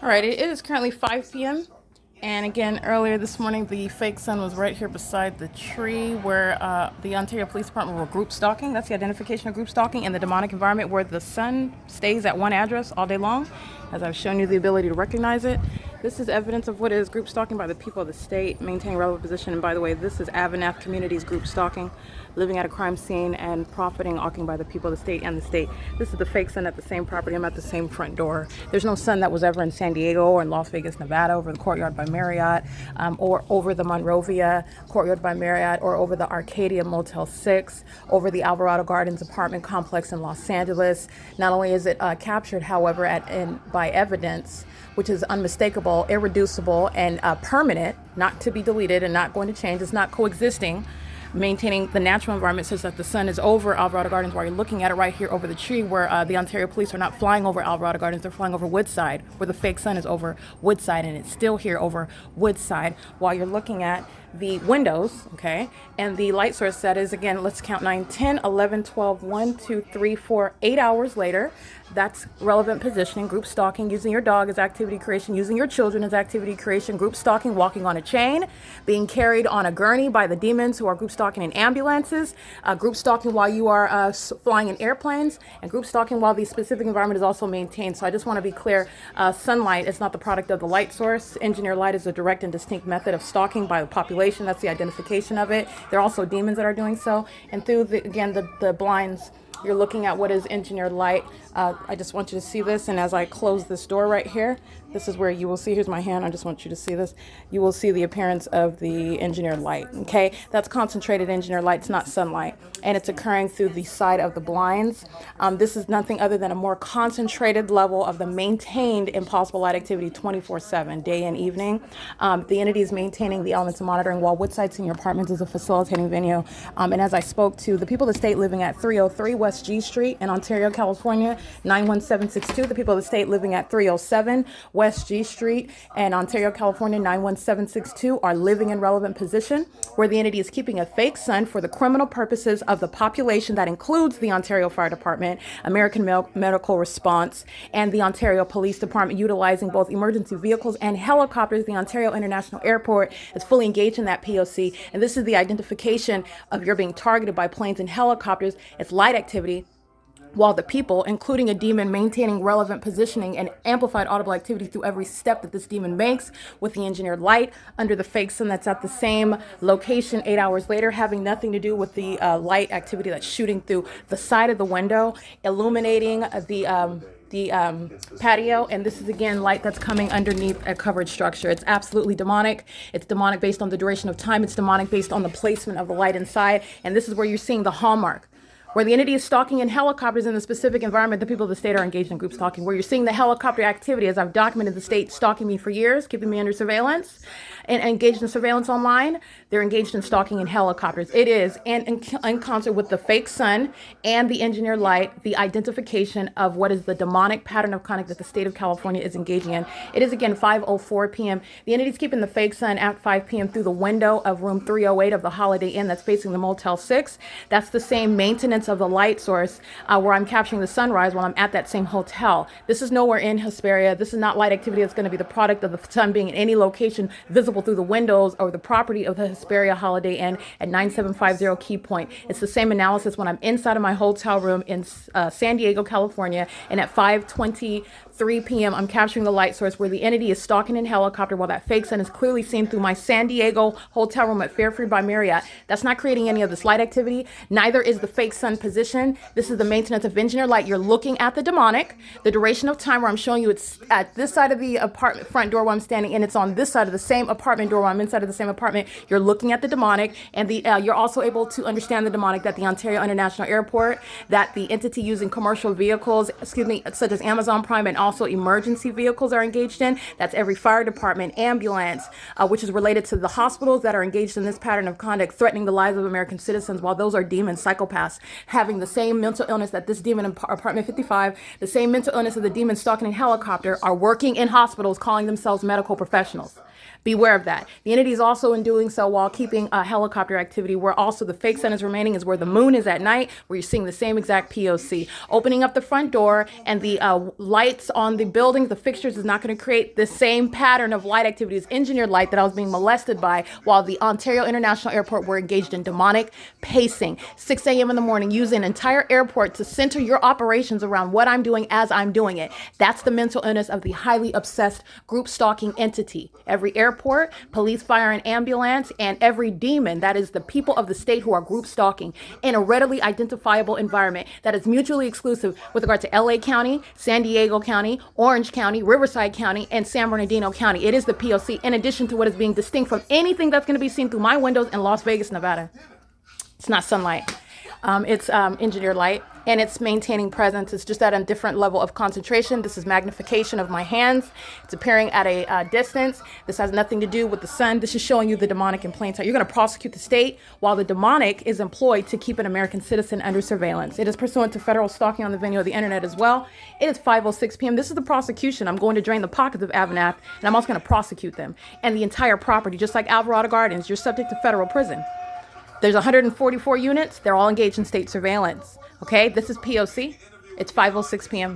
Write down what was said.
All right, it is currently 5 p.m. And again, earlier this morning, the fake sun was right here beside the tree where the Ontario Police Department were group stalking. That's the identification of group stalking in the demonic environment where the sun stays at one address all day long. As I've shown you the ability to recognize it, this is evidence of what is group stalking by the people of the state, maintaining relevant position. And by the way, this is Avanath Communities group stalking, living at a crime scene and profiting, occupying by the people of the state and the state. This is the fake sun at the same property. I'm at the same front door. There's no sun that was ever in San Diego or in Las Vegas, Nevada, over the Courtyard by Marriott, or over the Monrovia Courtyard by Marriott, or over the Arcadia Motel 6, over the Alvarado Gardens apartment complex in Los Angeles. Not only is it captured, however, by evidence, which is unmistakable, irreducible, and permanent, not to be deleted and not going to change. It's not coexisting, maintaining the natural environment such that the sun is over Alvarado Gardens while you're looking at it right here over the tree where the Ontario police are not flying over Alvarado Gardens, they're flying over Woodside, where the fake sun is over Woodside, and it's still here over Woodside while you're looking at the windows, okay, and the light source that is, again, let's count 9, 10, 11, 12, 1, 2, 3, 4, 8 hours later. That's relevant positioning, group stalking, using your dog as activity creation, using your children as activity creation, group stalking, walking on a chain, being carried on a gurney by the demons who are group stalking in ambulances, group stalking while you are flying in airplanes, and group stalking while the specific environment is also maintained. So I just want to be clear, sunlight is not the product of the light source. Engineered light is a direct and distinct method of stalking by the population. That's the identification of it. There are also demons that are doing so. And through, the blinds, you're looking at what is engineered light. I just want you to see this. And as I close this door right here, this is where you will see, here's my hand, I just want you to see this. You will see the appearance of the engineered light, okay? That's concentrated engineered light, it's not sunlight. And it's occurring through the side of the blinds. This is nothing other than a more concentrated level of the maintained impossible light activity 24/7, day and evening. The entity is maintaining the elements of monitoring while Woodside Senior Apartments is a facilitating venue. And as I spoke to the people of the state living at 303 West G Street in Ontario, California, 91762, the people of the state living at 307 West G Street and Ontario, California, 91762 are living in relevant position where the entity is keeping a fake sun for the criminal purposes of the population. That includes the Ontario Fire Department, American Medical Response, and the Ontario Police Department, utilizing both emergency vehicles and helicopters. The Ontario International Airport is fully engaged in that P.O.C. And this is the identification of you're being targeted by planes and helicopters. It's light activity, while the people, including a demon, maintaining relevant positioning and amplified audible activity through every step that this demon makes with the engineered light under the fake sun that's at the same location 8 hours later, having nothing to do with the light activity that's shooting through the side of the window, illuminating the patio. And this is, again, light that's coming underneath a covered structure. It's absolutely demonic. It's demonic based on the duration of time. It's demonic based on the placement of the light inside. And this is where you're seeing the hallmark, where the entity is stalking in helicopters in the specific environment. The people of the state are engaged in group stalking, where you're seeing the helicopter activity, as I've documented the state stalking me for years, keeping me under surveillance and engaged in surveillance online. They're engaged in stalking in helicopters. It is, and in concert with the fake sun and the engineered light, the identification of what is the demonic pattern of conduct that the state of California is engaging in. It is, again, 5:04 p.m. The entity's keeping the fake sun at 5 p.m. through the window of room 308 of the Holiday Inn that's facing the Motel 6. That's the same maintenance of the light source where I'm capturing the sunrise while I'm at that same hotel. This is nowhere in Hesperia. This is not light activity that's going to be the product of the sun being in any location visible through the windows or the property of the Hesperia Holiday Inn at 9750 Key Point. It's the same analysis when I'm inside of my hotel room in San Diego, California, and at 5:23 p.m. I'm capturing the light source where the entity is stalking in helicopter while that fake sun is clearly seen through my San Diego hotel room at Fairfield by Marriott. That's not creating any of this light activity. Neither is the fake sun position. This is the maintenance of engineered light. You're looking at the demonic. The duration of time where I'm showing you, it's at this side of the apartment front door where I'm standing, and it's on this side of the same apartment door where I'm inside of the same apartment. You're looking at the demonic, and you're also able to understand the demonic that the Ontario International Airport, that the entity using commercial vehicles, such as Amazon Prime, and also emergency vehicles are engaged in. That's every fire department, ambulance, which is related to the hospitals that are engaged in this pattern of conduct, threatening the lives of American citizens, while those are demons, psychopaths, having the same mental illness that this demon in apartment 55, the same mental illness of the demon stalking in helicopter, are working in hospitals calling themselves medical professionals. Beware of that. The entity is also in doing so while keeping helicopter activity, where also the fake sun is remaining, is where the moon is at night, where you're seeing the same exact P.O.C. Opening up the front door and the lights on the buildings, the fixtures, is not going to create the same pattern of light activity as engineered light that I was being molested by while the Ontario International Airport were engaged in demonic pacing. 6 a.m. in the morning, using an entire airport to center your operations around what I'm doing as I'm doing it. That's the mental illness of the highly obsessed group stalking entity. Every airport, police, fire, and ambulance, and every demon, that is the people of the state who are group stalking in a readily identifiable environment that is mutually exclusive with regard to LA County, San Diego County, Orange County, Riverside County, and San Bernardino County. It is the P.O.C. in addition to what is being distinct from anything that's going to be seen through my windows in Las Vegas, Nevada. It's not sunlight. It's engineered light, and it's maintaining presence. It's just at a different level of concentration. This is magnification of my hands. It's appearing at a distance. This has nothing to do with the sun. This is showing you the demonic in plain sight. You're going to prosecute the state while the demonic is employed to keep an American citizen under surveillance. It is pursuant to federal stalking on the venue of the internet as well. It is 5:06 p.m. This is the prosecution. I'm going to drain the pockets of Avanath, and I'm also going to prosecute them and the entire property. Just like Alvarado Gardens, you're subject to federal prison. There's 144 units. They're all engaged in state surveillance. Okay, this is P.O.C. It's 5:06 p.m.